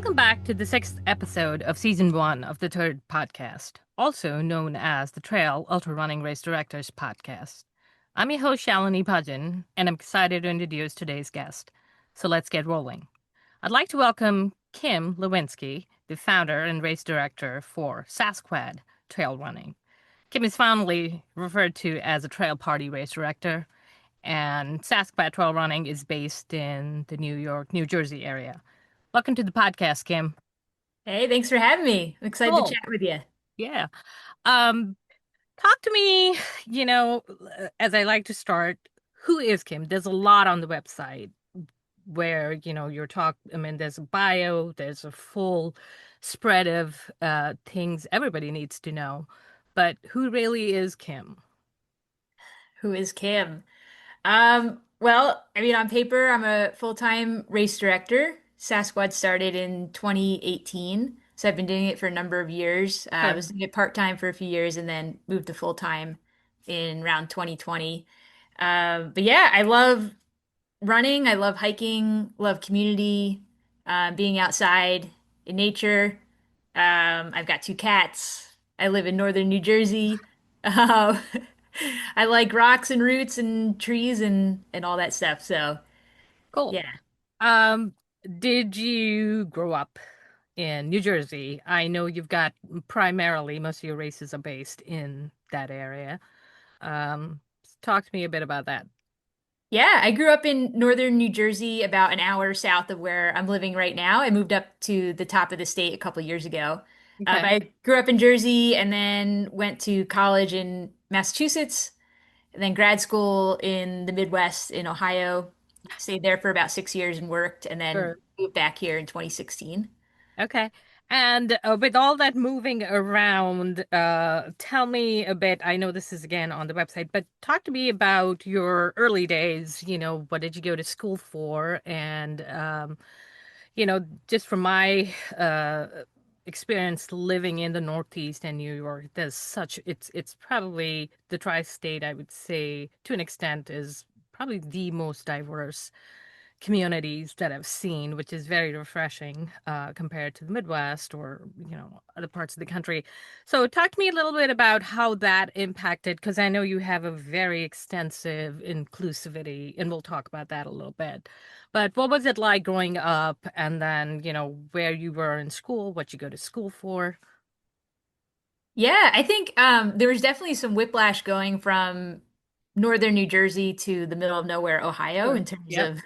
Welcome back to the sixth episode of season one of the TURD podcast, also known as the Trail Ultrarunning Race Directors podcast. I'm your host, Shalini Bhajjan, and I'm excited to introduce today's guest. So let's get rolling. I'd like to welcome Kim Levinsky, the founder and race director for Sassquad Trail Running. Kim is fondly referred to as a trail party race director, and Sassquad Trail Running is based in the New York, New Jersey area. Welcome to the podcast, Kim. Hey, thanks for having me. I'm excited to Cool. chat with you. Yeah. Um, Talk to me, as I like to start, who is Kim? There's a lot on the website where, there's a bio, there's a full spread of things everybody needs to know. But who really is Kim? Who is Kim? On paper, I'm a full-time race director. Sassquad started in 2018, so I've been doing it for a number of years. I Sure. was doing it part-time for a few years and then moved to full-time in around 2020. But yeah, I love running. I love hiking, love community, being outside in nature. I've got two cats. I live in northern New Jersey. Um, I like rocks and roots and trees and all that stuff. So Cool. yeah. Um, did you grow up in New Jersey? I know you've got primarily most of your races are based in that area. Um, Talk to me a bit about that. Yeah, I grew up in northern New Jersey, about an hour south of where I'm living right now. I moved up to the top of the state a couple years ago. But Okay. I grew up in Jersey and then went to college in Massachusetts, and then grad school in the Midwest in Ohio. Stayed there for about 6 years and worked, and then Sure. moved back here in 2016. Okay. And with all that moving around, tell me a bit. I know this is again on the website, but talk to me about your early days. What did you go to school for? And, just from my experience living in the Northeast and New York, it's probably the tri-state, I would say, to an extent, is probably the most diverse communities that I've seen, which is very refreshing compared to the Midwest or, other parts of the country. So talk to me a little bit about how that impacted, because I know you have a very extensive inclusivity, and we'll talk about that a little bit. But what was it like growing up and then, where you were in school, what you go to school for? Yeah, I think there was definitely some whiplash going from northern New Jersey to the middle of nowhere, Ohio, Sure. in terms Yep.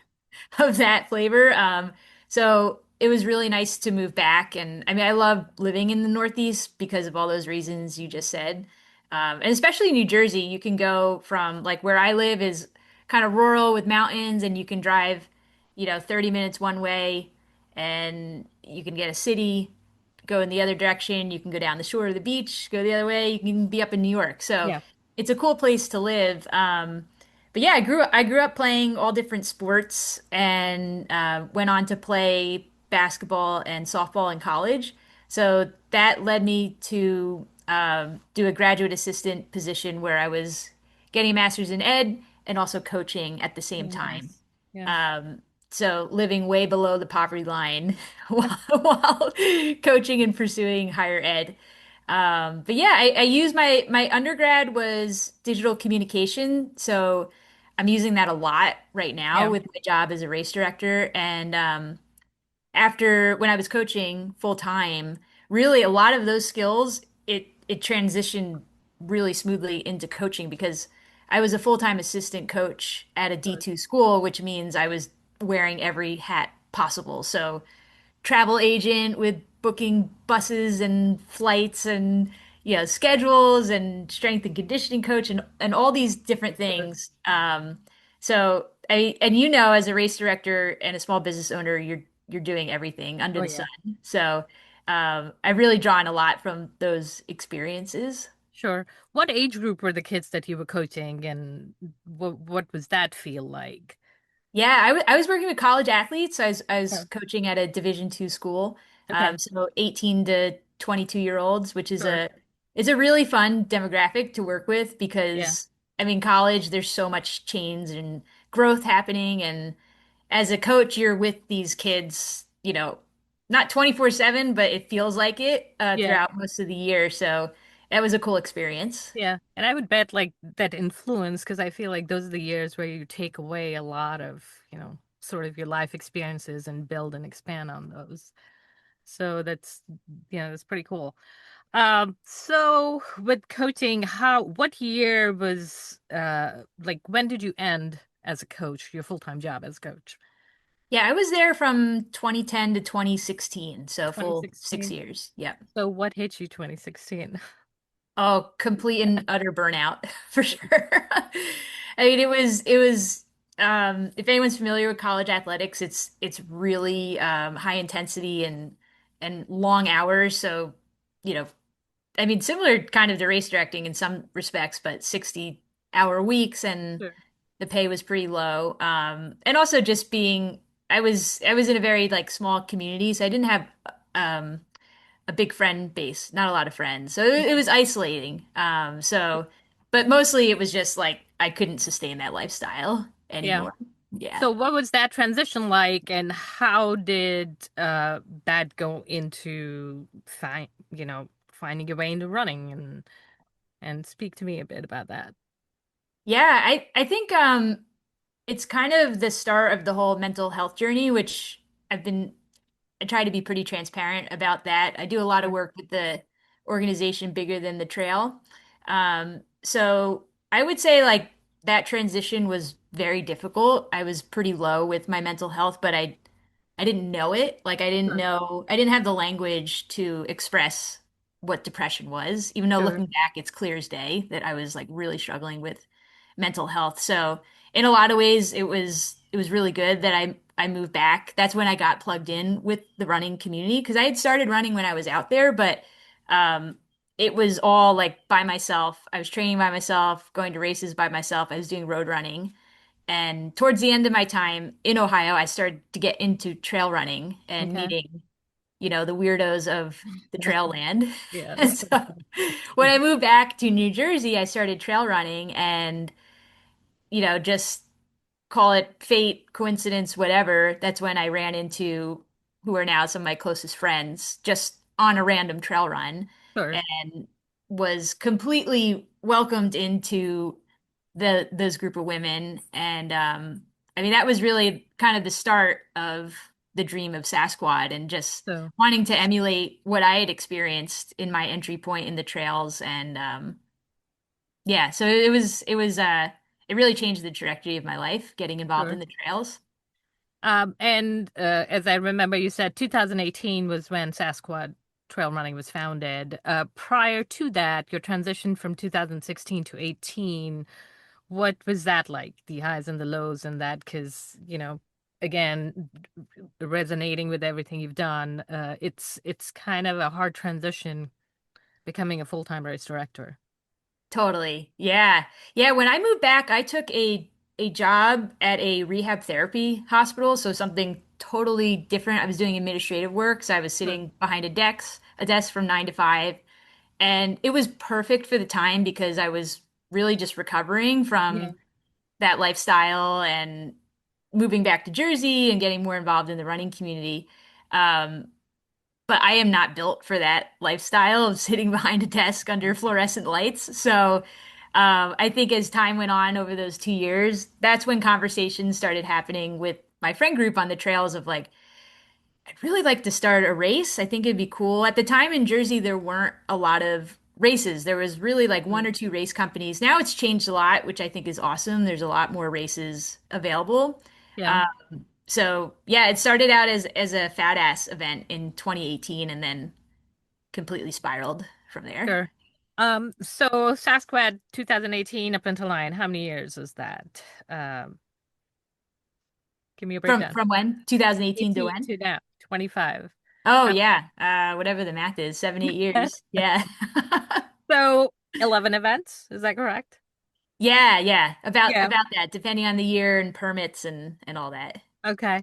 of that flavor. So it was really nice to move back, and I mean, I love living in the Northeast because of all those reasons you just said. And especially New Jersey, you can go from like where I live is kind of rural with mountains, and you can drive, 30 minutes one way, and you can get a city go in the other direction. You can go down the shore of the beach, go the other way. You can be up in New York. So Yeah. it's a cool place to live. But yeah, I grew up playing all different sports and went on to play basketball and softball in college. So that led me to do a graduate assistant position where I was getting a master's in ed and also coaching at the same time. Nice. Yeah. Um, so living way below the poverty line while coaching and pursuing higher ed. But yeah, I use my undergrad was digital communication, so I'm using that a lot right now Yeah. with my job as a race director. And after when I was coaching full time, really a lot of those skills it transitioned really smoothly into coaching because I was a full-time assistant coach at a Sure. D2 school, which means I was wearing every hat possible. So travel agent with booking buses and flights and schedules and strength and conditioning coach and all these different Sure. things. As a race director and a small business owner, you're doing everything under Oh, the yeah. sun. So I've really drawn a lot from those experiences. Sure. What age group were the kids that you were coaching, and what was that feel like? Yeah, I was working with college athletes. I was Oh, coaching at a Division II school. okay. So 18 to 22-year-olds, which is Sure. a really fun demographic to work with Yeah. because I mean college, there's so much change and growth happening. And as a coach, you're with these kids, not 24/7, but it feels like it Yeah. throughout most of the year. So that was a cool experience. Yeah. And I would bet like that influence, because I feel like those are the years where you take away a lot of, sort of your life experiences and build and expand on those. So that's pretty cool. So with coaching, what year was like when did you end as a coach, your full-time job as a coach? Yeah, I was there from 2010 to 2016, so full 6 2016. years. Yeah. So what hit you 2016? Oh, complete and utter burnout for sure. I mean, it was if anyone's familiar with college athletics, it's really high intensity and long hours. So, you know, I mean, similar kind of to race directing in some respects, but 60-hour weeks and Sure. the pay was pretty low. And also just I was in a very like small community, so I didn't have um a big friend base, not a lot of friends. So it was isolating. But mostly it was just like I couldn't sustain that lifestyle Yeah. anymore. Yeah. So what was that transition like, and how did that go into finding your way into running, and speak to me a bit about that. Yeah, I think it's kind of the start of the whole mental health journey, which I've been I try to be pretty transparent about that. I do a lot of Sure. work with the organization bigger than the trail. So I would say like that transition was very difficult. I was pretty low with my mental health, but I didn't know it. Like Sure. I didn't have the language to express what depression was, even though Sure. looking back, it's clear as day that I was like really struggling with mental health. So in a lot of ways, it was really good that I moved back. That's when I got plugged in with the running community because I had started running when I was out there, but um, it was all like by myself. I was training by myself, going to races by myself. I was doing road running. And towards the end of my time in Ohio, I started to get into trail running and Okay. meeting, the weirdos of the trail land. And Yes. so when I moved back to New Jersey, I started trail running and, just call it fate, coincidence, whatever. That's when I ran into who are now some of my closest friends just on a random trail run Sure. and was completely welcomed into those group of women. And I mean, that was really kind of the start of the dream of Sassquad and just So, wanting to emulate what I had experienced in my entry point in the trails. And yeah, so it really changed the trajectory of my life getting involved in sure. the trails. And as I remember, you said 2018 was when Sasquatch Trail Running was founded. Prior to that, your transition from 2016 to 18, what was that like? The highs and the lows and that, because, again, resonating with everything you've done, it's kind of a hard transition becoming a full-time race director. Totally. Yeah. Yeah, when I moved back, I took a job at a rehab therapy hospital, so something totally different. I was doing administrative work, so I was Sure. sitting behind a desk from 9 to 5, and it was perfect for the time because I was really just recovering Yeah, from that lifestyle and moving back to Jersey and getting more involved in the running community. Um, but I am not built for that lifestyle of sitting behind a desk under fluorescent lights. So I think as time went on over those 2 years, that's when conversations started happening with my friend group on the trails of like, I'd really like to start a race. I think it'd be cool. At the time in Jersey, there weren't a lot of races. There was really like one sure. or two race companies. Now it's changed a lot, which I think is awesome. There's a lot more races available. Yeah, Um, so yeah, it started out as a fat ass event in 2018 and then completely spiraled from there. sure. So Sasquatch 2018 up until 9, how many years is that? Um, Give me a From breakdown. from when? 2018 to 18 when? to now, 25. Oh How yeah, whatever the math is, 7, 8 years. Yeah. So 11 events, is that correct? Yeah, yeah. About Yeah. about that, depending on the year and permits and all that. Okay.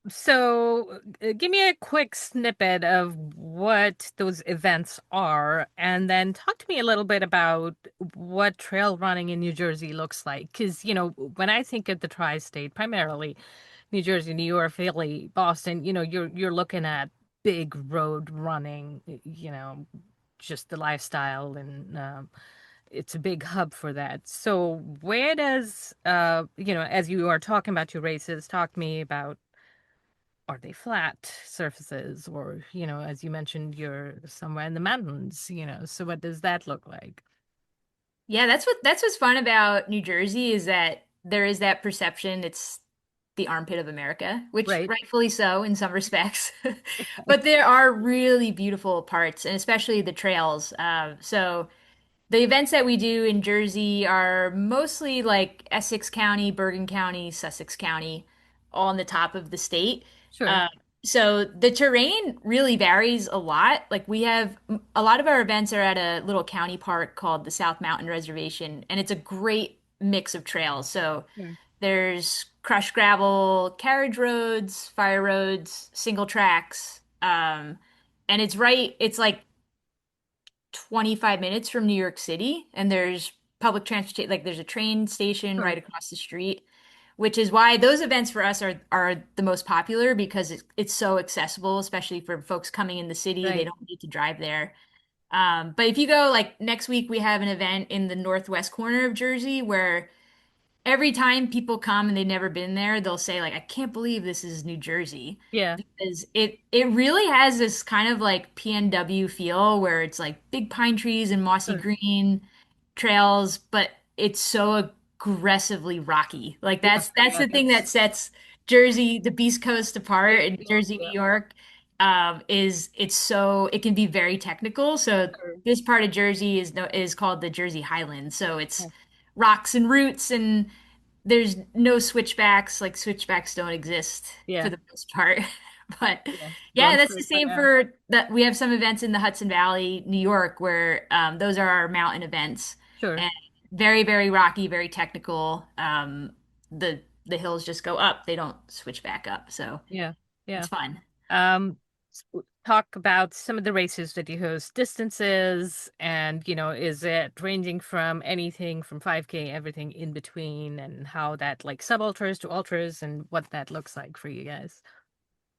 So give me a quick snippet of what those events are, and then talk to me a little bit about what trail running in New Jersey looks like. Because, when I think of the tri-state, primarily, New Jersey, New York, Philly, Boston, you're looking at big road running, just the lifestyle, and it's a big hub for that. So where does as you are talking about your races, talk to me about, are they flat surfaces, or as you mentioned, you're somewhere in the mountains, so what does that look like? Yeah, that's what's fun about New Jersey is that there is that perception it's the armpit of America, which Right. rightfully so in some respects. But there are really beautiful parts, and especially the trails. So the events that we do in Jersey are mostly like Essex County, Bergen County, Sussex County, all on the top of the state. Sure. Uh, so the terrain really varies a lot. Like we have a lot of our events are at a little county park called the South Mountain Reservation, and it's a great mix of trails. So Sure. there's crushed gravel, carriage roads, fire roads, single tracks. And it's like 25 minutes from New York City, and there's public transportation, like there's a train station Sure. right across the street, which is why those events for us are the most popular because it's so accessible, especially for folks coming in the city. They Right. don't need to drive there. But if you go like next week, we have an event in the northwest corner of Jersey where every time people come and they've never been there, they'll say like, I can't believe this is New Jersey. Yeah. Because it really has this kind of like PNW feel where it's like big pine trees and mossy Sure. green trails, but it's so aggressively rocky. Like Yeah. that's Yeah. the thing that That's sets Jersey, the Beast Coast apart, very and cool. Jersey, New Yeah. York, is it's so it can be very technical. So Sure. this part of Jersey is called the Jersey Highlands. So it's Yeah. rocks and roots and there's no switchbacks, like switchbacks don't exist for Yeah. the most part. But Yeah. yeah, Going that's the straight. same Yeah. for that. We have some events in the Hudson Valley, New York, where those are our mountain events Sure. and very, very rocky, very technical. The hills just go up, they don't switch back up. So Yeah. it's Yeah. fun. Um, Talk about some of the races that you host, distances, and is it ranging from anything from 5K, everything in between, and how that, like, sub ultras to ultras, and what that looks like for you guys.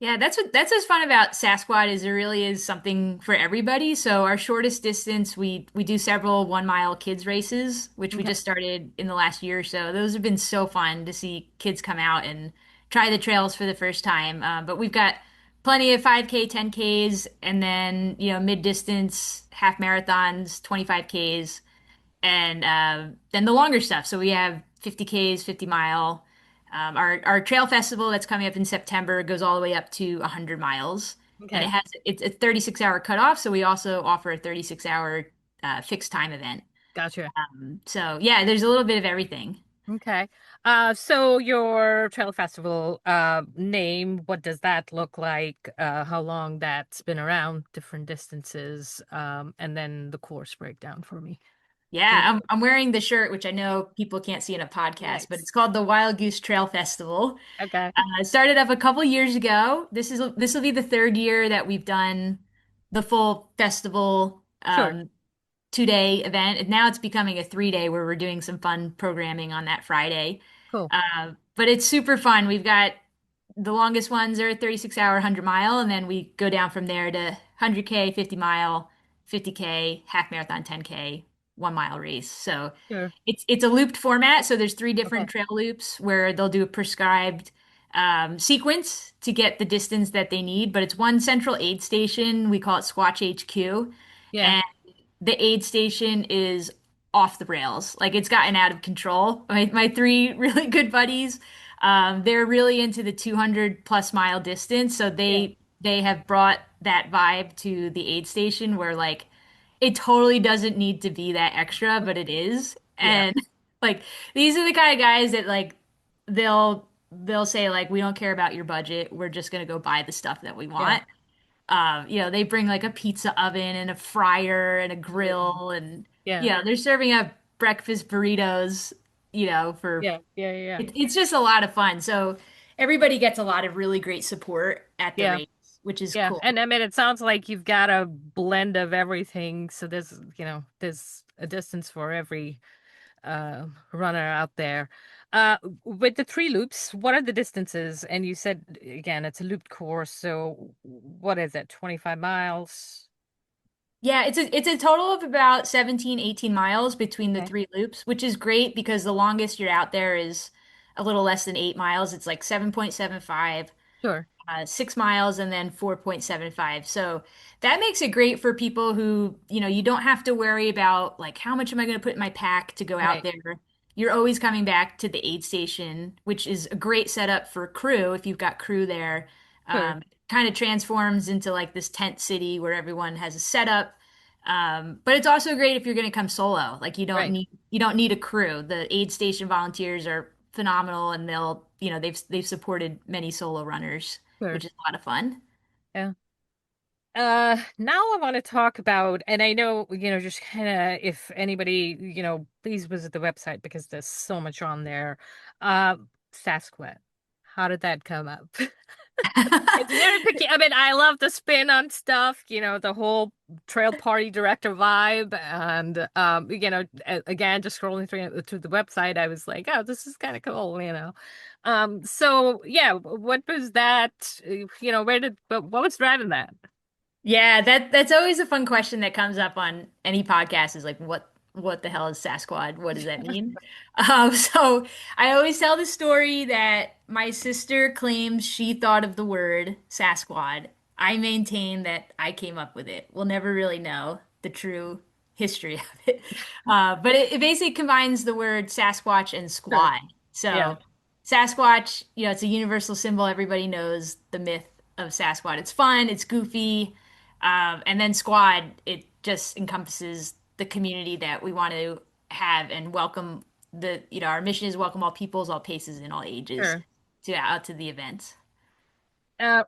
Yeah, that's what's fun about Sassquad is there really is something for everybody. So our shortest distance, we do several 1 mile kids races, which we Okay. just started in the last year or so. Those have been so fun to see kids come out and try the trails for the first time. But we've got plenty of 5K, 10Ks, and then mid distance half marathons, 25Ks and then the longer stuff. So we have 50Ks, 50 mile. Our trail festival that's coming up in September goes all the way up to 100 miles, and Okay. it's a 36-hour cutoff. So we also offer a 36-hour fixed time event. Gotcha. So yeah, there's a little bit of everything. Okay. So your trail festival name, what does that look like? How long that's been around, different distances, and then the course breakdown for me. Yeah, Please. I'm wearing the shirt, which I know people can't see in a podcast, but Nice. it's called the Wild Goose Trail Festival. Okay. It started up a couple years ago. This will be the third year that we've done the full festival Sure. 2 day event. And now it's becoming a 3 day where we're doing some fun programming on that Friday. Cool. But it's super fun. We've got the longest ones are 36-hour, 100 mile, and then we go down from there to 100K, 50 mile, 50K, half marathon, 10K, 1 mile race. So Sure. it's a looped format. So there's three Okay. different trail loops where they'll do a prescribed sequence to get the distance that they need. But it's one central aid station. We call it Squatch HQ. Yeah. And the aid station is off the rails. Like it's gotten out of control. My three really good buddies, they're really into the 200 plus mile distance. So Yeah. they have brought that vibe to the aid station where like it totally doesn't need to be that extra, but it is. Yeah. And like these are the kind of guys that like they'll say like we don't care about your budget. We're just gonna go buy the stuff that we Yeah. want. They bring like a pizza oven and a fryer and a Mm. grill and Yeah. they're serving up breakfast burritos, for Yeah. Yeah. Yeah. it's just a lot of fun. So everybody gets a lot of really great support at the Yeah. race, which is Yeah. cool. And I mean, it sounds like you've got a blend of everything. So there's a distance for every runner out there. Uh, with the three loops, what are the distances? And you said again, it's a looped course. So what is it? 25 miles? Yeah, it's a total of about 17, 18 miles between the Okay. three loops, which is great because the longest you're out there is a little less than 8 miles. It's like 7.75. Sure. 6 miles and then 4.75. So that makes it great for people who, you don't have to worry about like how much am I going to put in my pack to go out Right. there. You're always coming back to the aid station, which is a great setup for crew if you've got crew there. Sure. Kind of transforms into like this tent city where everyone has a setup. But it's also great if you're going to come solo. Like Right. you don't need a crew. The aid station volunteers are phenomenal and they've supported many solo runners, Sure. which is a lot of fun. Yeah. Now I want to talk about, and I know, just kind of if anybody, please visit the website because there's so much on there. Uh, Sassquad. How did that come up? It's very picky. I mean, I love the spin on stuff, the whole trail party director vibe. And, again, just scrolling through the website, I was like, oh, this is kind of cool. So yeah, what was that? What was driving that? Yeah, that's always a fun question that comes up on any podcast is like what the hell is Sasquatch? What does that mean? So I always tell the story that my sister claims she thought of the word Sasquatch. I maintain that I came up with it. We'll never really know the true history of it. But it basically combines the word Sasquatch and Sure. squad. Yeah, So Sasquatch, it's a universal symbol. Everybody knows the myth of Sasquatch. It's fun, it's goofy. And then squad, it just encompasses the community that we want to have and welcome our mission is welcome all peoples, all paces, and all ages sure. to out to the event.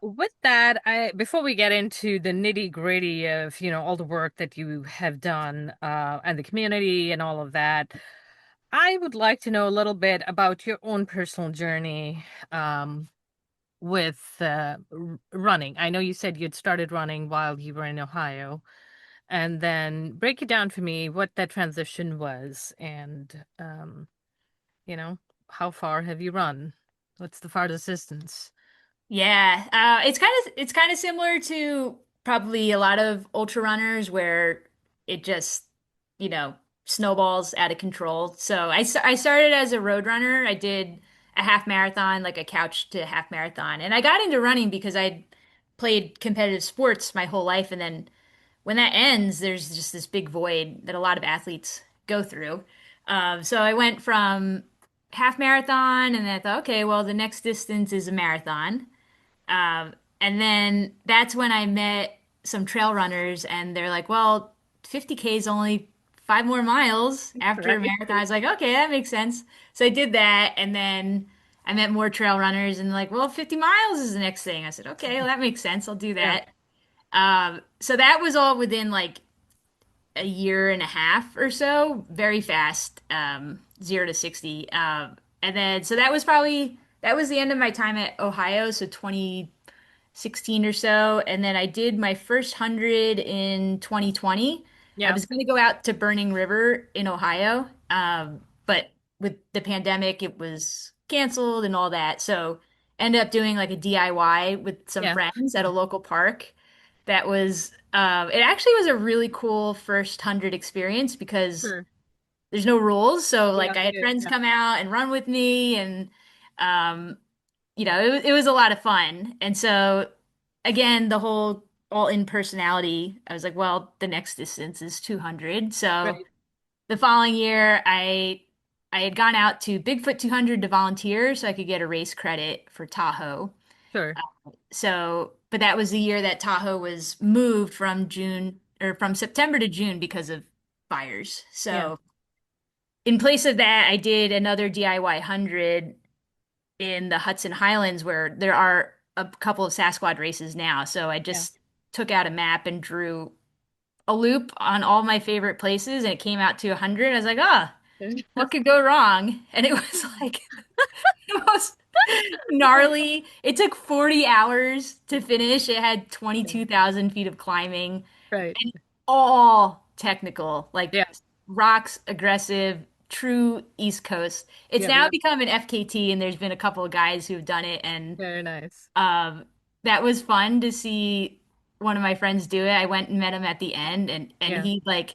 With that, before we get into the nitty-gritty of, all the work that you have done, and the community and all of that, I would like to know a little bit about your own personal journey, with running. I know you said you'd started running while you were in Ohio, and then break it down for me what that transition was, and you know, how far have you run? What's the farthest distance? Yeah, it's kind of similar to probably a lot of ultra runners where it just you know snowballs out of control. So I started as a road runner. I did a half marathon, like a couch to half marathon, and I got into running because I played competitive sports my whole life, and then when that ends, there's just this big void that a lot of athletes go through. So I went from half marathon, and then I thought, okay, well, the next distance is a marathon. And then that's when I met some trail runners, and they're like, well, 50K is only 5 more miles after a Right. marathon. I was like, okay, that makes sense. So I did that, and then I met more trail runners, and like, well, 50 miles is the next thing. I said, okay, well, that makes sense. I'll do Yeah, that. So that was all within like a year and a half or so, very fast, 0 to 60. And then, so that was the end of my time at Ohio. So 2016 or so. And then I did my first 100 in 2020. I yeah, was going to go out to Burning River in Ohio. But with the pandemic, it was canceled and all that. So ended up doing like a DIY with some yeah. friends at a local park. That was, it actually was a really cool first 100 experience because Sure. there's no rules. So Yeah, like I had friends yeah, come out and run with me and, um, it was a lot of fun. And so again, the whole all in personality, I was like, well, the next distance is 200. So right. the following year, I had gone out to Bigfoot 200 to volunteer so I could get a race credit for Tahoe. Sure. So, but that was the year that Tahoe was moved from June or from September to June because of fires. Yeah, So, in place of that, I did another DIY 100 in the Hudson Highlands where there are a couple of Sassquad races now. So, I yeah. just took out a map and drew a loop on all my favorite places and it came out to 100. I was like, "Ah, what could go wrong?" And it was like the most gnarly. It took 40 hours to finish. It had Yeah. 22,000 feet of climbing Right. and all technical, like Yeah. rocks, aggressive, true East Coast. It's Yep, now yep. become an FKT, and there's been a couple of guys who've done it, and Very nice. um, that was fun to see one of my friends do it. I went and met him at the end, and Yeah, he like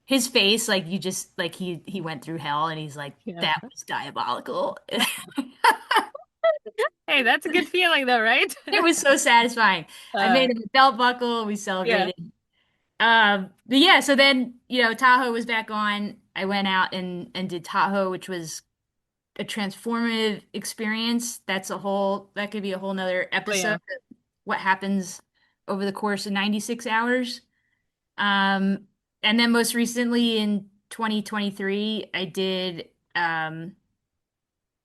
his face, like you just like he went through hell, and he's like, yeah. that was diabolical. Hey, that's a good feeling though, right? It was so satisfying. I Uh, made him a belt buckle. We yeah, celebrated. But yeah, so then, Tahoe was back on. I went out and did Tahoe, which was a transformative experience. That could be a whole nother oh episode yeah, of what happens over the course of 96 hours. Um, and then most recently in 2023, I did an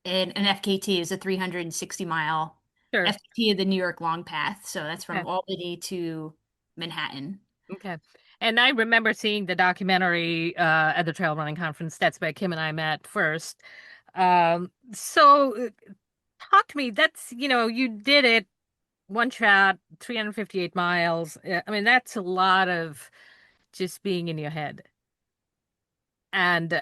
FKT, is a 360 mile sure. FKT of the New York Long Path. So that's from Okay, Albany to Manhattan. okay. And I remember seeing the documentary at the trail running conference. That's where Kim and I met first. So talk to me. That's, you did it one shot, 358 miles. I mean, that's a lot of just being in your head. And,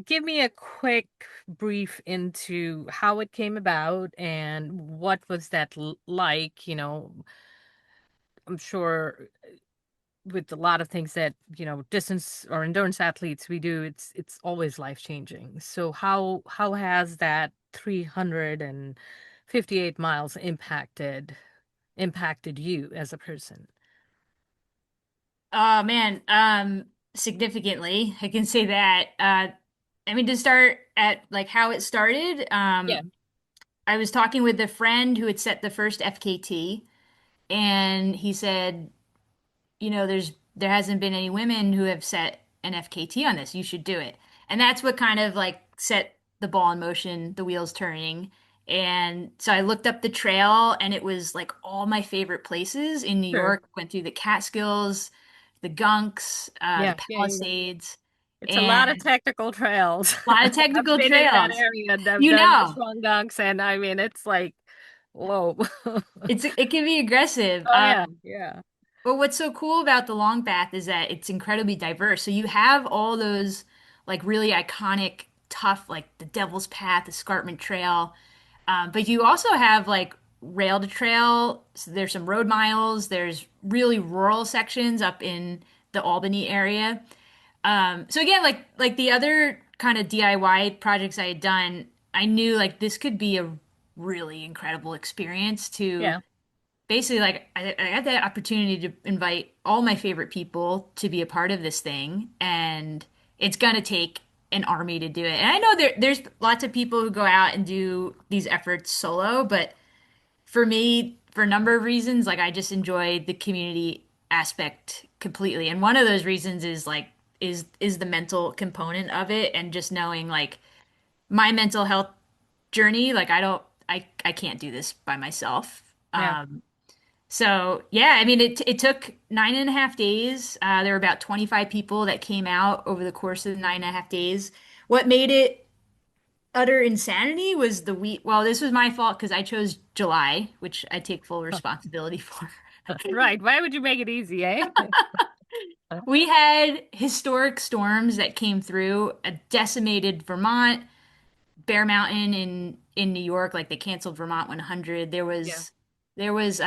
give me a quick brief into how it came about and what was that like. I'm sure with a lot of things that, distance or endurance athletes we do, it's always life changing. So how has that 358 miles impacted you as a person? Oh man, significantly, I can say that. I mean, to start at like how it started, Yeah, I was talking with a friend who had set the first FKT, and he said, there hasn't been any women who have set an FKT on this. You should do it. And that's what kind of like set the ball in motion, the wheels turning. And so I looked up the trail, and it was like all my favorite places in New sure. York. Went through the Catskills, the Gunks, the Yeah, yeah, yeah. Palisades, It's a lot of and technical trails. a lot of I've technical been in that trails. area and I've You done the know, Schwung and I mean, it's like, whoa. it can be aggressive. Oh yeah, yeah, But what's so cool about the long path is that it's incredibly diverse. So you have all those like really iconic, tough, like the Devil's Path, Escarpment Trail. But you also have like rail to trail. So there's some road miles. There's really rural sections up in the Albany area. So again, like the other kind of DIY projects I had done, I knew like this could be a really incredible experience to yeah, basically like I had the opportunity to invite all my favorite people to be a part of this thing, and it's gonna take an army to do it. And I know there's lots of people who go out and do these efforts solo, but for me, for a number of reasons, like I just enjoy the community aspect completely. And one of those reasons is like is the mental component of it, and just knowing like my mental health journey, like I can't do this by myself. yeah. So yeah, I mean, it took 9.5 days. There were about 25 people that came out over the course of the 9.5 days. What made it utter insanity was the week. Well, this was my fault because I chose July, which I take full responsibility for. Right. Why would you make it easy, eh? We had historic storms that came through, decimated Vermont, Bear Mountain in New York, like they canceled Vermont 100. There Yeah, was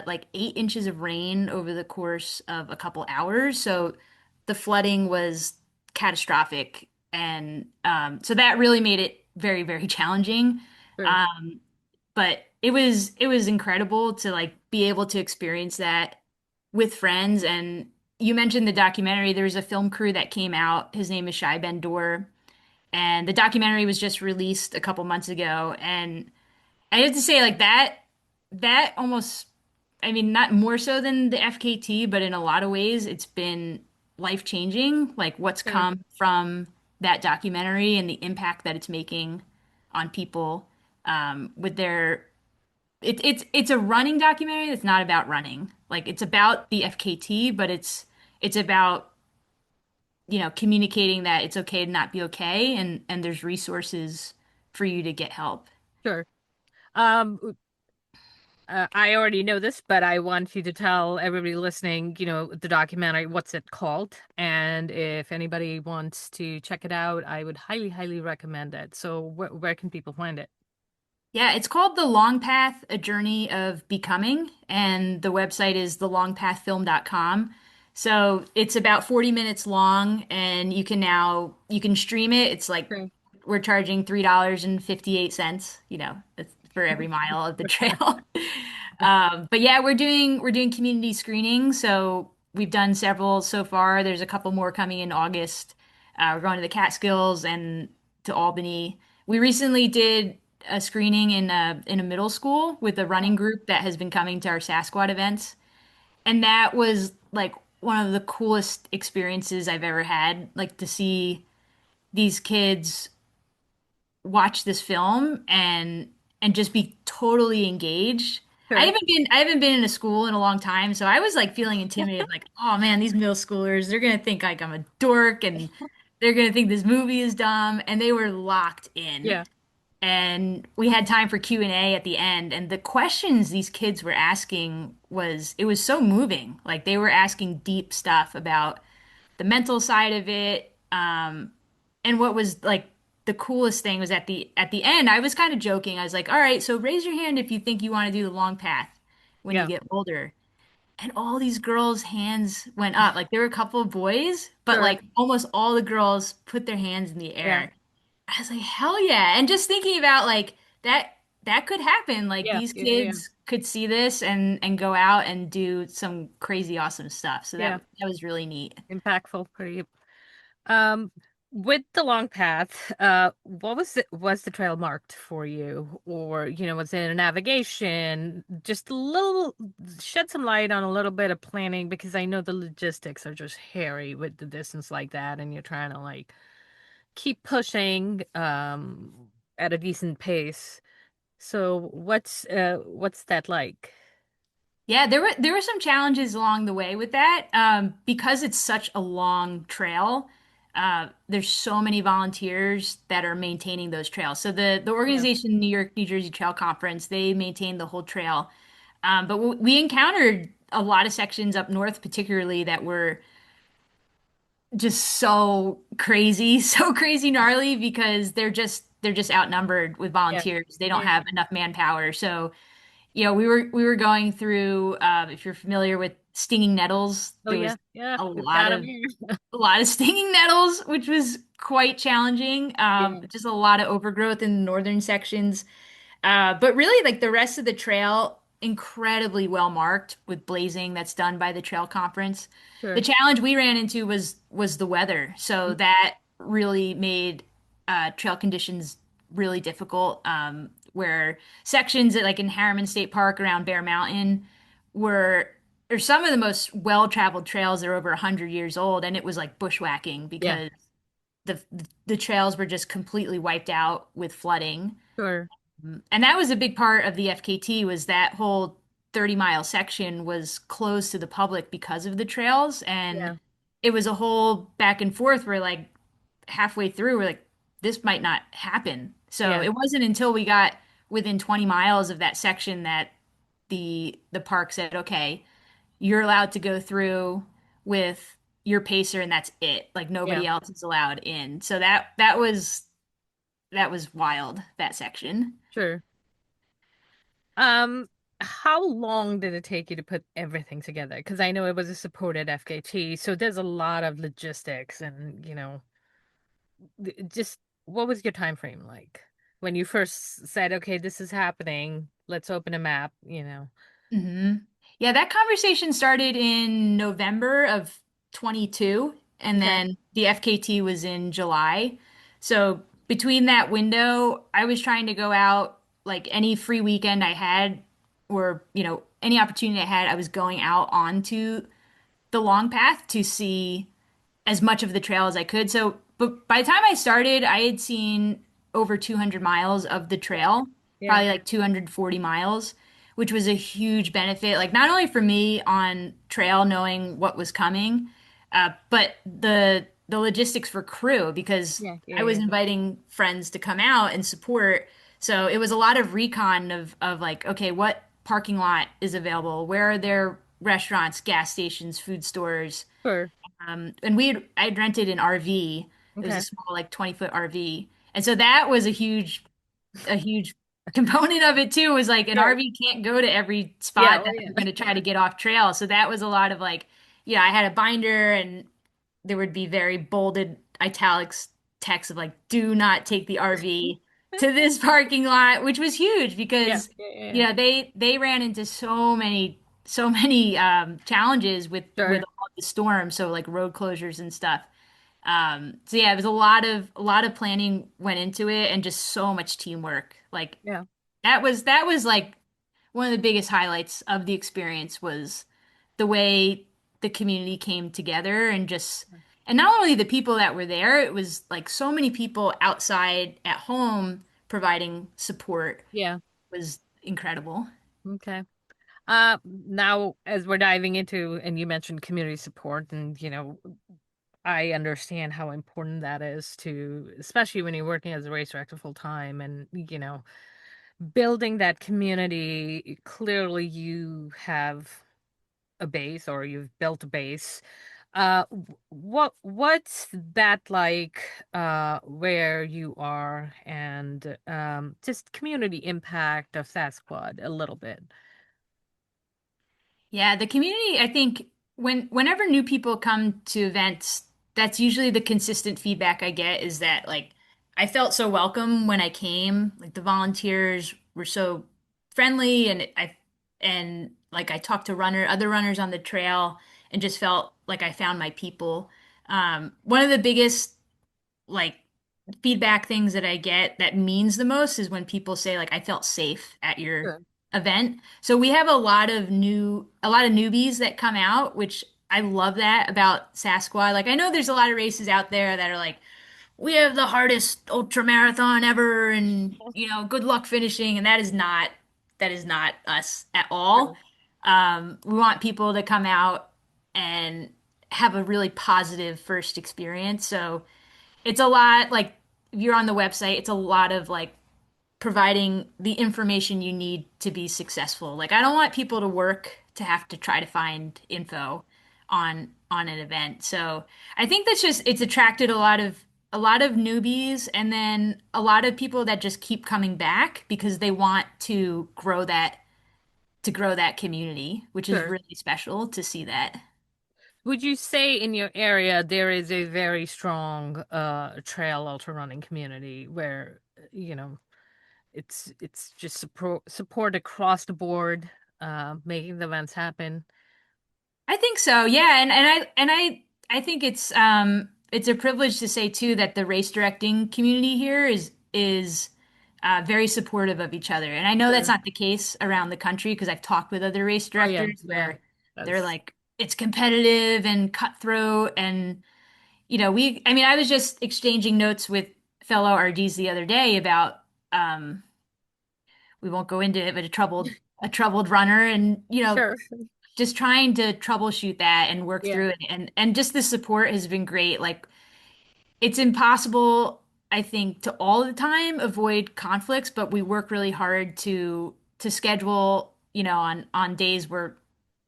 like 8 inches of rain over the course of a couple hours. So the flooding was catastrophic. And so that really made it very, very challenging. sure. Um, but it was incredible to like be able to experience that with friends. And you mentioned the documentary. There was a film crew that came out. His name is Shai Ben-Dor, and the documentary was just released a couple months ago. And I have to say, like that almost, I mean, not more so than the FKT, but in a lot of ways, it's been life changing. Like what's Sure. come from that documentary and the impact that it's making on people with their. It's a running documentary that's not about running. Like it's about the FKT, but it's about communicating that it's okay to not be okay, and there's resources for you to get help. Sure. Um, I already know this, but I want you to tell everybody listening, the documentary, what's it called? And if anybody wants to check it out, I would highly, highly recommend it. So where can people find it? Yeah, it's called The Long Path, A Journey of Becoming, and the website is thelongpathfilm.com. So it's about 40 minutes long, and you can stream it. It's like Sure. we're charging $3.58, that's for every mile of the trail. But yeah, we're doing community screening, so we've done several so far. There's a couple more coming in August. We're going to the Catskills and to Albany. We recently did a screening in a middle school with a running group that has been coming to our Sassquad events, and that was like one of the coolest experiences I've ever had. Like to see these kids watch this film and just be totally engaged. I Sure. haven't been I haven't been in a school in a long time, so I was like feeling intimidated, like, oh man, these middle schoolers, they're gonna think like I'm a dork and they're gonna think this movie is dumb, and they were locked in. Yeah. And we had time for Q&A at the end, and the questions these kids were asking was so moving. Like they were asking deep stuff about the mental side of it. And what was like the coolest thing was at the end, I was kind of joking. I was like, "All right, so raise your hand if you think you want to do the long path when you Yeah. get older." And all these girls' hands went up. Like there were a couple of boys, but Sure. like almost all the girls put their hands in the Yeah. air. I was like, "Hell yeah." And just thinking about like that could happen. Like Yeah. these Yeah. Yeah. kids could see this and go out and do some crazy awesome stuff. So Yeah. that was really neat. Impactful for you. Um, with the long path, what was the trail marked for you? Or, was it a navigation? Just a little, shed some light on a little bit of planning because I know the logistics are just hairy with the distance like that, and you're trying to like keep pushing at a decent pace. So what's that like? Yeah, there were some challenges along the way with that. Because it's such a long trail. There's so many volunteers that are maintaining those trails. So the Yeah, organization New York, New Jersey Trail Conference, they maintain the whole trail. But we encountered a lot of sections up north, particularly that were just so crazy, so crazy gnarly because they're just outnumbered with yeah, volunteers. They don't yeah. have enough manpower. So we were going through, if you're familiar with stinging nettles, Oh there yeah, was yeah. a We've lot got them of here. a lot of stinging nettles, which was quite challenging. Yeah, Just a lot of overgrowth in the northern sections. But really, like the rest of the trail, incredibly well marked with blazing that's done by the trail conference. The sure. challenge we ran into was the weather, so that really made trail conditions really difficult. Where sections like in Harriman State Park around Bear Mountain were are some of the most well-traveled trails that are over 100 years old, and it was like bushwhacking Yeah, because the the trails were just completely wiped out with flooding. sure. And that was a big part of the FKT was that whole 30-mile section was closed to the public because of the trails. And Yeah, it was a whole back and forth where like halfway through, we're like, this might not happen. So yeah, it wasn't until we got within 20 miles of that section that the park said, okay, you're allowed to go through with your pacer and that's it. Like yeah, nobody else is allowed in. So that was wild, that section. sure. Um, how long did it take you to put everything together? Because I know it was a supported FKT, so there's a lot of logistics and, just what was your time frame like when you first said, okay, this is happening, let's open a map? hmm Yeah, that conversation started in November of 22, and Okay. then the FKT was in July. So between that window, I was trying to go out like any free weekend I had, or any opportunity I had, I was going out onto the long path to see as much of the trail as I could. So, but by the time I started, I had seen over 200 miles of the Yeah. trail, Yeah. probably like 240 miles, which was a huge benefit. Like not only for me on trail knowing what was coming, but the logistics for crew because Yeah. I Yeah. was Yeah. inviting friends to come out and support. So it was a lot of recon of like, okay, parking lot is available? Where are there restaurants, gas stations, food stores? Sure. And I'd rented an RV. It was a Okay. small, like 20-foot RV. And so that was a huge component of it too, was like an Sure. RV can't go to every Yeah. spot Oh, that yeah. we're going to try to get off trail. So that was a lot of like, yeah, I had a binder and there would be very bolded italics text of like, do not take the RV to this parking lot, which was huge Yeah. because, Yeah. Yeah. Yeah. they ran into so many challenges with Sure. all the storms, so like road closures and stuff. So yeah, it was a lot of planning went into it and just so much teamwork. Like Yeah. that was like one of the biggest highlights of the experience was the way the community came together and not only the people that were there, it was like so many people outside at home providing support Yeah. was incredible. Okay. Now, as we're diving into, and you mentioned community support, and I understand how important that is to, especially when you're working as a race director full time, and building that community. Clearly, you have a base, or you've built a base. What's that like? Where you are, and just community impact of Sasquad a little bit. Yeah, the community, I think whenever new people come to events, that's usually the consistent feedback I get is that like I felt so welcome when I came. Like the volunteers were so friendly and like I talked to other runners on the trail and just felt like I found my people. One of the biggest like feedback things that I get that means the most is when people say like I felt safe at your Sure. event. So we have a lot of newbies that come out, which I love that about Sasquatch. Like I know there's a lot of races out there that are like we have the hardest ultra marathon ever and good luck finishing and that is not us at all. Sure. We want people to come out and have a really positive first experience. So it's a lot like if you're on the website, it's a lot of like providing the information you need to be successful. Like I don't want people to work to have to try to find info on an event. So I think that's just it's attracted a lot of newbies and then a lot of people that just keep coming back because they want to grow that community, which is Sure. really special to see that. Would you say in your area there is a very strong trail ultra running community where it's just support across the board, making the events happen? I think so. Yeah, and I think it's a privilege to say too that the race directing community here is very supportive of each other. And I know that's Sure. not the case around the country because I've talked with other race Oh yeah, directors yeah. where they're That's like it's competitive and cutthroat and I mean I was just exchanging notes with fellow RDs the other day about um we won't go into it, but a troubled runner and sure. just trying to troubleshoot that and work Yeah. through it and just the support has been great. Like it's impossible, I think, to all the time avoid conflicts, but we work really hard to schedule, on days where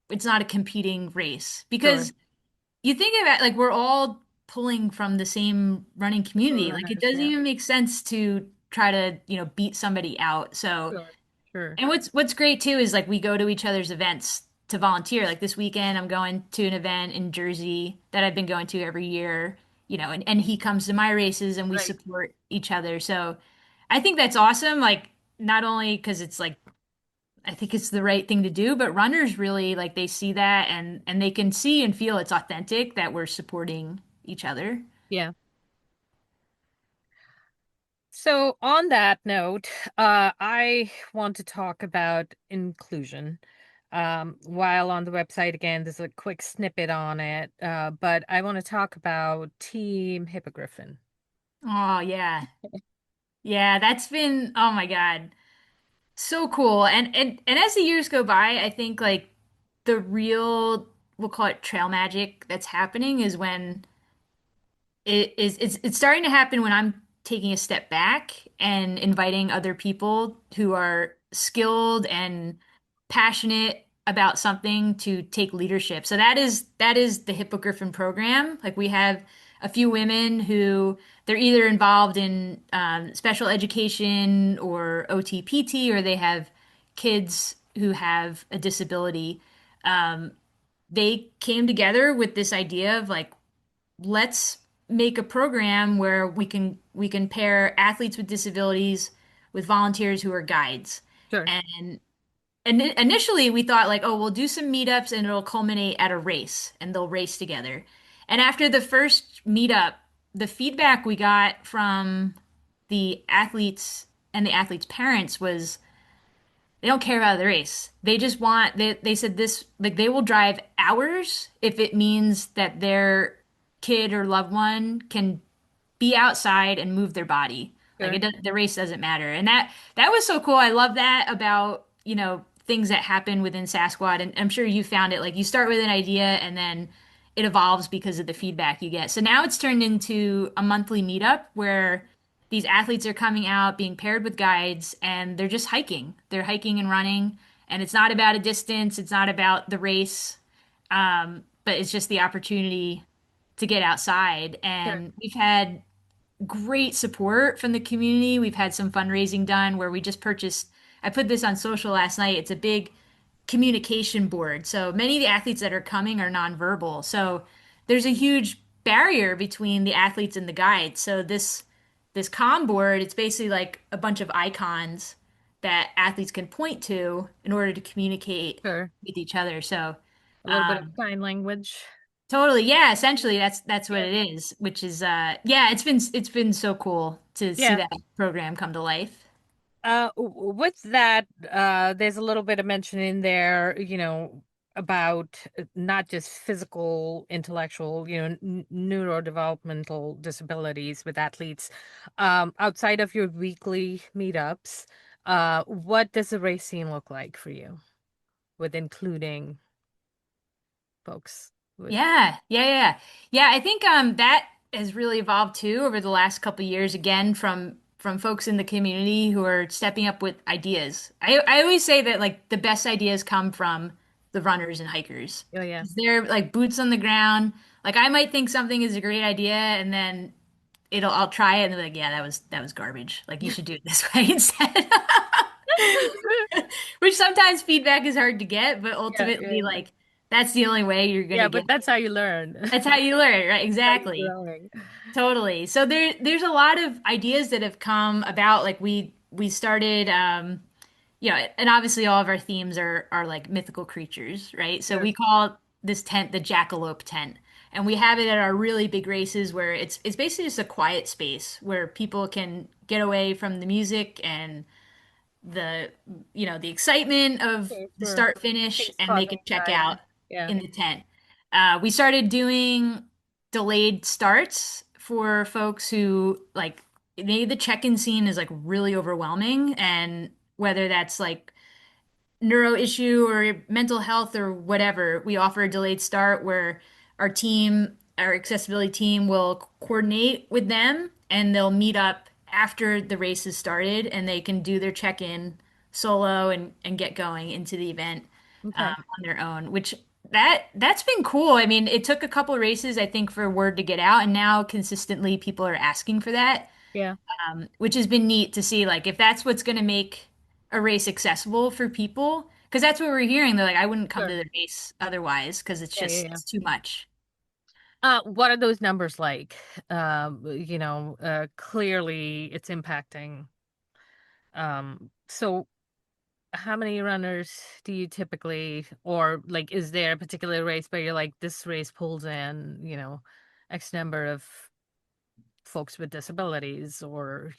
it's not a competing race Sure. because you think about like we're all pulling from the same running Sure community. Like it runners, doesn't yeah. even make sense to try to, beat somebody out. So Sure. Sure. and what's great too is like we go to each other's events to volunteer. Like this weekend, I'm going to an event in Jersey that I've been going to every year, and he comes to my races and we Right. support each other. So I think that's awesome. Like not only because it's like I think it's the right thing to do, but runners really like they see that and they can see and feel it's authentic that we're supporting each other. Yeah. So on that note, I want to talk about inclusion. While on the website again, there's a quick snippet on it, but I want to talk about Team Hippogriffin. Oh yeah. Yeah, that's been oh my God. So cool. And as the years go by, I think like the real, we'll call it trail magic that's happening is when it's starting to happen when I'm taking a step back and inviting other people who are skilled and passionate about something to take leadership. So that is the Hippogriffin program. Like we have a few women who they're either involved in special education or OT/PT, or they have kids who have a disability. Um, they came together with this idea of like, let's make a program where we can pair athletes with disabilities with volunteers who are guides. Sure. And initially we thought like, oh, we'll do some meetups and it'll culminate at a race and they'll race together. And after the first meetup, the feedback we got from the athletes and the athletes' parents was they don't care about the race. They just want they said this like they will drive hours if it means that their kid or loved one can be outside and move their body. Like Sure. the race doesn't matter. And that was so cool. I love that about, things that happen within Sassquad. And I'm sure you found it. Like you start with an idea and then it evolves because of the feedback you get. So now it's turned into a monthly meetup where these athletes are coming out, being paired with guides, and they're just hiking. They're hiking and running. And it's not about a distance, it's not about the race, but it's just the opportunity to get outside. Sure. And we've had great support from the community. We've had some fundraising done where we just purchased, I put this on social last night. It's a big communication board. So many of the athletes that are coming are nonverbal. So there's a huge barrier between the athletes and the guides. So this comm board, it's basically like a bunch of icons that athletes can point to in order to communicate Sure. with each other. So A little bit of um, sign language. totally. Yeah, essentially that's what Yeah. it is, which is yeah, it's been so cool to see Yeah. that program come to life. With that, there's a little bit of mention in there, about not just physical, intellectual, neurodevelopmental disabilities with athletes. Outside of your weekly meetups, what does the race scene look like for you with including folks with, Yeah, yeah, yeah. Yeah, I think that has really evolved too over the last couple of years again from folks in the community who are stepping up with ideas. I always say that like the best ideas come from the runners and hikers. oh yeah, 'Cause they're like boots on the ground. Like I might think something is a great idea and then I'll try it and they're like, yeah, that was garbage. Like you should do it this way instead. Which sometimes feedback is hard to get, but yeah, ultimately, yeah, like that's the only way you're gonna yeah, get. but that's how you learn. That's how you learn, right? How you're Exactly. growing. Totally. So there's a lot of ideas that have come about. Like we started and obviously all of our themes are like mythical creatures, right? So Sure. we call this tent the Jackalope tent. And we have it at our really big races where it's basically just a quiet space where people can get away from the music and the the excitement of Okay, the sure. start finish Things and they can causing check anxiety. out Yeah. in the tent. We started doing delayed starts for folks who like maybe the check-in scene is like really overwhelming and whether that's like neuro issue or mental health or whatever, we offer a delayed start where our accessibility team will coordinate with them and they'll meet up after the race has started and they can do their check-in solo and get going into the event Okay. on their own, which that's been cool. I mean, it took a couple of races, I think, for word to get out, and now consistently people are asking for that, Yeah. which has been neat to see. Like, if that's what's going to make a race accessible for people, because that's what we're hearing. They're like, I wouldn't come to Sure. the race otherwise because it's Yeah, yeah, just yeah. it's too much. What are those numbers like? Clearly it's impacting. So how many runners do you typically, or like, is there a particular race where you're like, this race pulls in, X number of folks with disabilities, or,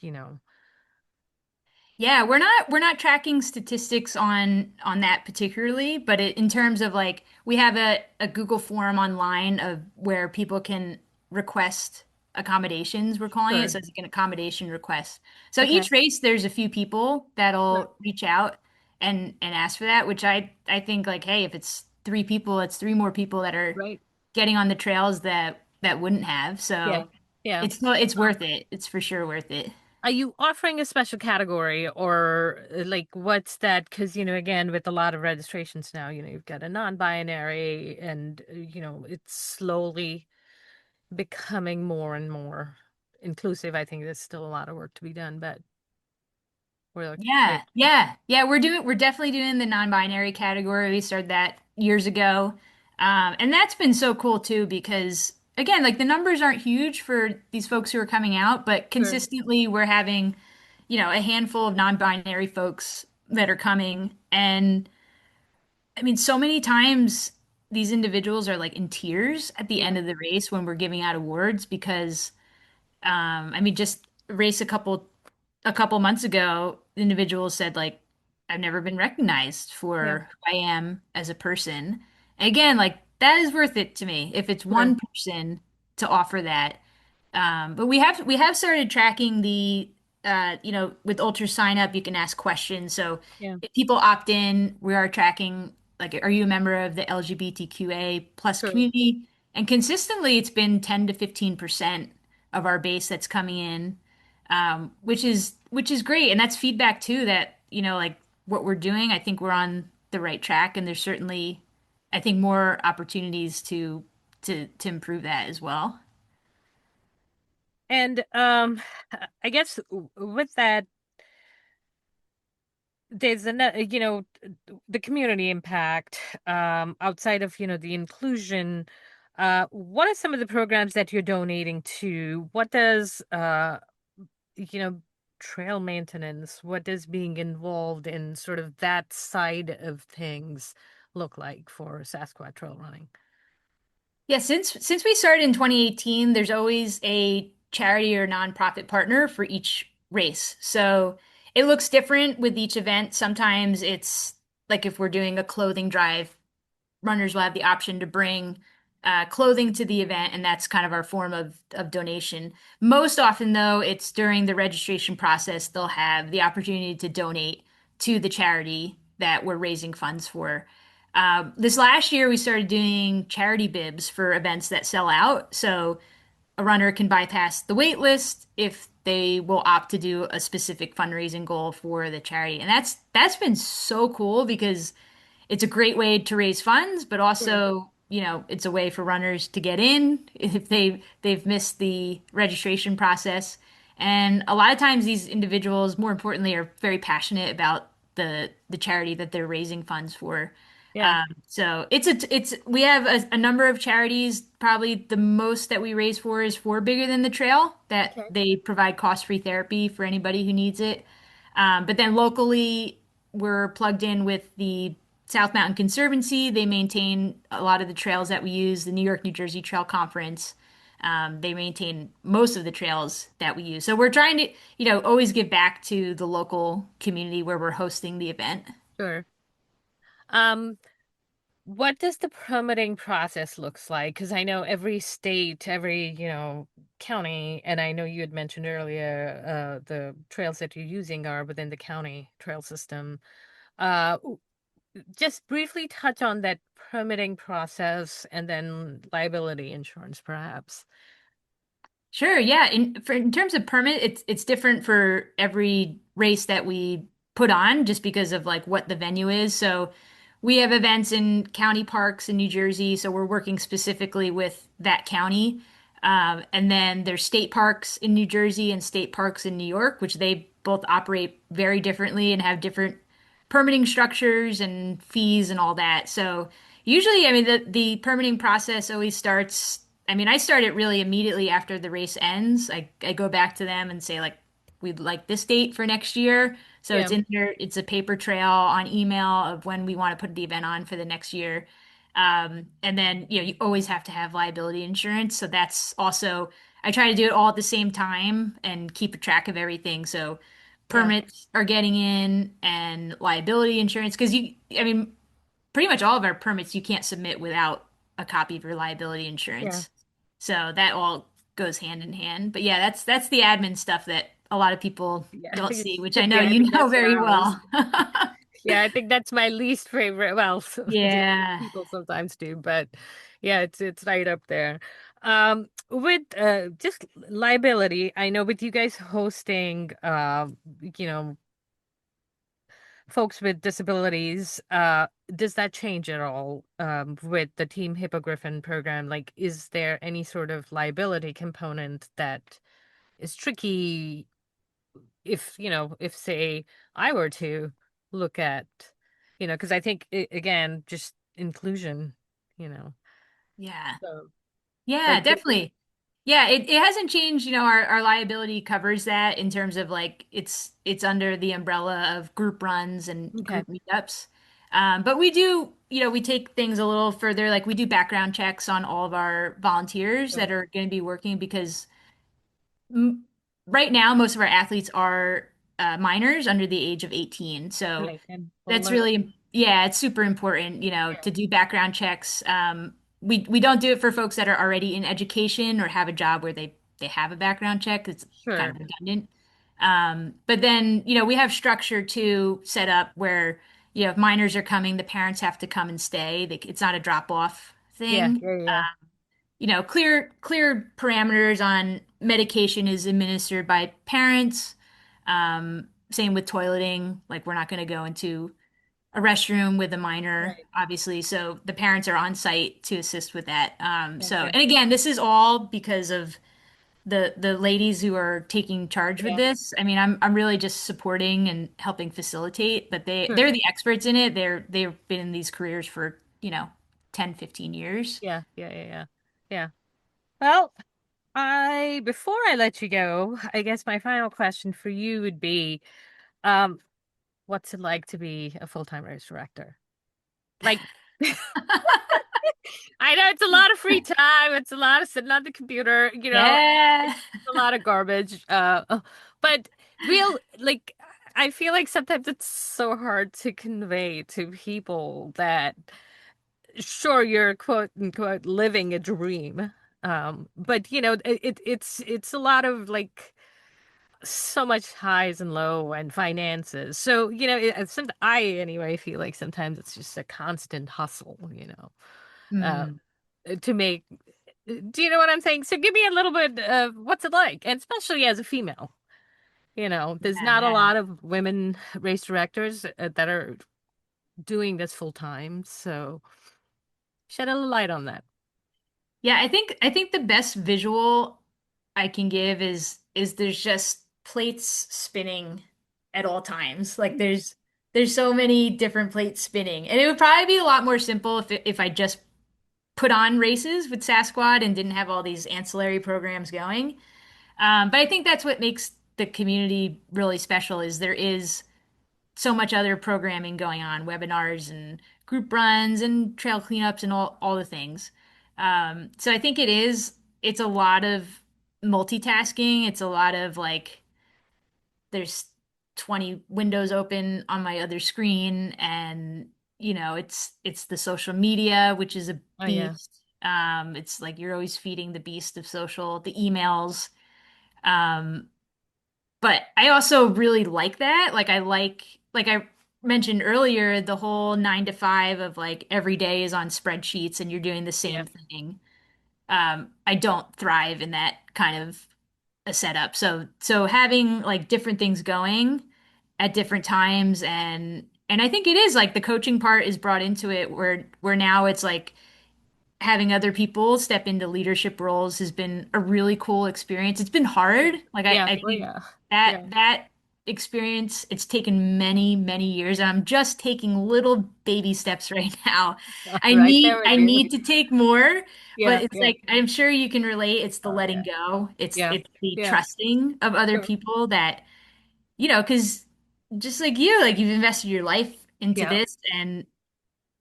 Yeah, we're not tracking statistics on that particularly, but in terms of like we have a Google form online of where people can request accommodations, we're calling it. sure. So it's like an accommodation request. So Okay. each race there's a few people Sure. that'll reach out and ask for that, which I think like, hey, if it's three people, it's three more people that are Right. getting on the trails that wouldn't have. Yeah. So Yeah. it's Um, worth it. It's for sure worth it. Are you offering a special category or like what's that? Because, again, with a lot of registrations now, you've got a non-binary and, it's slowly becoming more and more inclusive. I think there's still a lot of work to be done, but we're Yeah, like, yeah, yeah. We're definitely doing the non-binary category. We started that years ago, and that's been so cool too because again, like the numbers aren't huge for these folks who are coming out, but sure, consistently we're having, a handful of non-binary folks that are coming, and I mean, so many times these individuals are like in tears at the yeah, end of the race when we're giving out awards because I mean, just race a couple months ago, individuals said like, I've never been recognized yeah, for who I am as a person. And again, like that is worth it to me if it's sure, one person to offer that. But we have started tracking with Ultra sign up, you can ask questions. So yeah, if people opt in, we are tracking like, are you a member of the LGBTQA plus sure. community? And consistently, it's been 10 to 15% of our base that's coming in, which is great. And that's feedback too that, like what we're doing, I think we're on the right track, and there's certainly, I think, more opportunities to improve that as well. And I guess with that, there's the community impact outside of the inclusion. What are some of the programs that you're donating to? What does you know trail maintenance, what does being involved in sort of that side of things look like for Sassquad Trail Running? Yeah, since we started in 2018, there's always a charity or nonprofit partner for each race. So it looks different with each event. Sometimes it's like if we're doing a clothing drive, runners will have the option to bring clothing to the event, and that's kind of our form of donation. Most often, though, it's during the registration process, they'll have the opportunity to donate to the charity that we're raising funds for. This last year, we started doing charity bibs for events that sell out. So a runner can bypass the wait list if they will opt to do a specific fundraising goal for the charity. And that's been so cool because it's a great way to raise funds, but Sure. also, it's a way for runners to get in if they've missed the registration process. And a lot of times these individuals, more importantly, are very passionate about the charity that they're raising funds for. Yeah. So it's we have a number of charities. Probably the most that we raise for is for Bigger Than the Trail, that Okay. they provide cost-free therapy for anybody who needs it. But then locally, we're plugged in with the South Mountain Conservancy. They maintain a lot of the trails that we use, the New York, New Jersey Trail Conference. They maintain most of the trails that we use. So we're trying to, always give back to the local community where we're hosting the event. Sure. um what does the permitting process looks like? Because I know every state, every county, and I know you had mentioned earlier the trails that you're using are within the county trail system. uh just briefly touch on that permitting process and then liability insurance, perhaps. Sure, yeah. In terms of permit, it's different for every race that we put on, just because of like what the venue is. So we have events in county parks in New Jersey, so we're working specifically with that county. And then there's state parks in New Jersey and state parks in New York, which they both operate very differently and have different permitting structures and fees and all that. So usually, I mean, the permitting process always starts. I mean, I start it really immediately after the race ends. I go back to them and say like, we'd like this date for next year. So it's Yeah, in there. It's a paper trail on email of when we want to put the event on for the next year. And then, you always have to have liability insurance. So that's also, I try to do it all at the same time and keep a track of everything. So yeah, permits are getting in and liability insurance. Because I mean, pretty much all of our permits you can't submit without a copy of your liability yeah, insurance. So that all goes hand in hand. But yeah, that's the admin stuff that a lot you yeah. don't see, which I know Typically, I you think know that's where very I was. well. Yeah, I think that's my least favorite. Well, Yeah. people sometimes do, but yeah, it's right up there. With just liability, I know with you guys hosting, you know, folks with disabilities, does that change at all with the Team Hippogriffin program? Like, is there any sort of liability component that is tricky if, if say I were to look at, because I think again, just inclusion, you know. Yeah. So, Yeah, like, definitely. Yeah, it hasn't changed, our liability covers that in terms of like it's under the umbrella of group runs and okay. group meetups. But we do, we take things a little further. Like we do background checks on all of our volunteers Sure. that are going to be working because m right now most of our athletes are minors under the age of 18. So Right. And that's older. really, yeah, it's super important, Yeah. to do background checks. We don't do it for folks that are already in education or have a job where they have a background check. It's kind Sure. of redundant. But then, we have structure to set up where, if minors are coming, the parents have to come and stay. It's not a drop off Yeah. thing. Yeah. Yeah. Clear parameters on medication is administered by parents. Same with toileting. Like we're not going to go into a restroom with a minor, Right. obviously. So the parents are on site to assist with that. Okay. And again, this is all because of the ladies who are taking charge with Yeah. this. I mean, I'm really just supporting and helping facilitate, but they're Sure. the experts in it. They've been in these careers for, 10, 15 years. Yeah. Yeah. Yeah. Yeah. Yeah. Well, before I let you go, I guess my final question for you would be, um, what's it like to be a full-time race director? Like, I know it's a lot of free time. It's a lot of sitting on the computer, Yeah. it's a lot of garbage. But like, I feel like sometimes it's so hard to convey to people that, sure, you're quote unquote living a dream. But it's a lot of like so much highs and low and finances. So, I anyway feel like sometimes it's just a constant hustle, uh, Hmm. to make. Do you know what I'm saying? So give me a little bit of what's it like, and especially as a female. There's Yeah, not a yeah. lot of women race directors that are doing this full time. So shed a little light on that. Yeah, I think the best visual I can give is there's just plates spinning at all times. Like there's so many different plates spinning. And it would probably be a lot more simple if I just put on races with Sassquad and didn't have all these ancillary programs going. But I think that's what makes the community really special is there is so much other programming going on, webinars and group runs and trail cleanups and all the things. So I think it's a lot of multitasking. It's a lot of like there's 20 windows open on my other screen and it's the social media, which is a Oh yeah, beast. It's like you're always feeding the beast of social, the emails. Um, but I also really like that. Like I mentioned earlier, the whole 9 to 5 of like every day is on spreadsheets and you're doing the yeah, same thing. I don't thrive in that kind of a setup. So having like different things going at different times and I think it is like the coaching part is brought into it where now it's like having other people step into leadership roles has been a really cool experience. It's been hard. Like yeah. I Oh think yeah, that yeah. that experience, it's taken many, many years, and I'm just taking little baby steps right now. I Right there need with I you. need to take more, but Yeah, it's yeah. like I'm sure you can relate. It's the Oh letting yeah, go. It's yeah, it's the yeah. trusting of other Sure. people that, because just like you, like you've invested your life into Yeah, this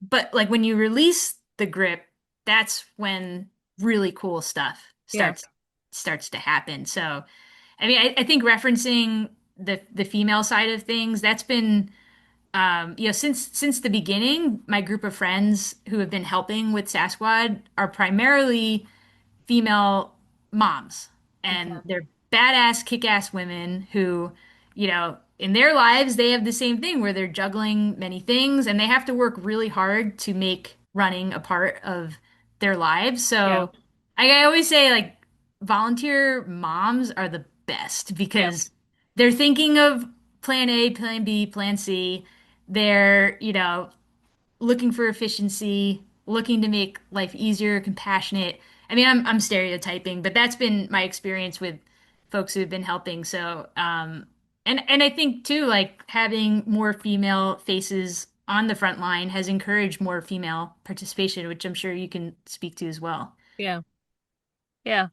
but like when you release the grip, that's when really cool stuff yeah, starts to happen. So, I mean, I think referencing the female side of things, that's been since the beginning, my group of friends who have been helping with Sasquatch are primarily female moms, and okay. they're badass, kick-ass women who, in their lives, they have the same thing where they're juggling many things and they have to work really hard to make running a part of their lives. Yeah, So, I always say like volunteer moms are the best Yeah, because they're thinking of plan A, plan B, plan C. They're, looking for efficiency, looking to make life easier, compassionate. I mean, I'm stereotyping, but that's been my experience with folks who've been helping. So, and I think too, like having more female faces on the front line has encouraged more female participation, which I'm sure you can speak to as well. yeah, yeah.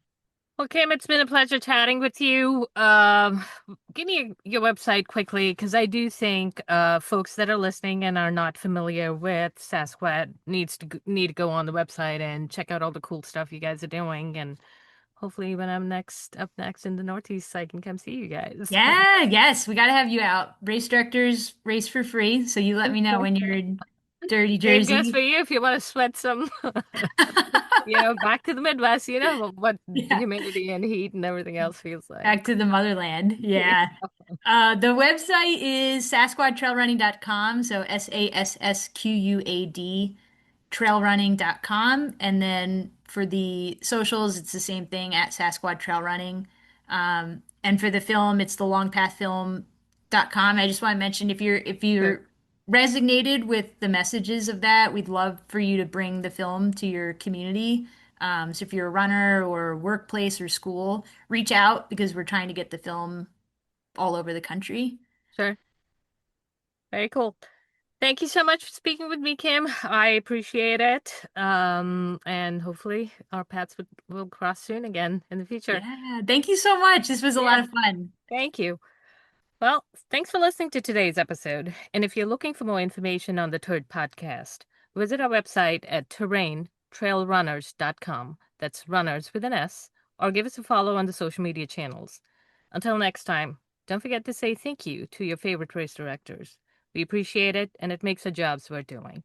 Well, Kim, it's been a pleasure chatting with you. Give me your website quickly, because I do think folks that are listening and are not familiar with Sassquad need to go on the website and check out all the cool stuff you guys are doing. And hopefully, when I'm up next in the Northeast, I can come see you guys. Yeah, yes, we got to have you out. Race directors race for free, so you let me know when you're in dirty Same goes for Jersey. you if you want to sweat some, back to the Midwest. You know what the Yeah. humidity and heat and everything else feels like. Back to the motherland. Yeah. The website is sassquadtrailrunning.com. So Sassquad trailrunning.com. And then for the socials, it's the same thing at Sassquad Trail Running. And for the film, it's thelongpathfilm.com. I just want to mention if you're Sure. resonated with the messages of that, we'd love for you to bring the film to your community. So if you're a runner or workplace or school, reach out because we're trying to get the film all over the country. Sure. Very cool. Thank you so much for speaking with me, Kim. I appreciate it. And hopefully our paths will cross soon again in the future. Yeah, thank you so much. This was a lot Yeah, of fun. thank you. Well, thanks for listening to today's episode. And if you're looking for more information on the TURD podcast, visit our website at terraintrailrunners.com. That's runners with an S, or give us a follow on the social media channels. Until next time, don't forget to say thank you to your favorite race directors. We appreciate it, and it makes our jobs worth doing.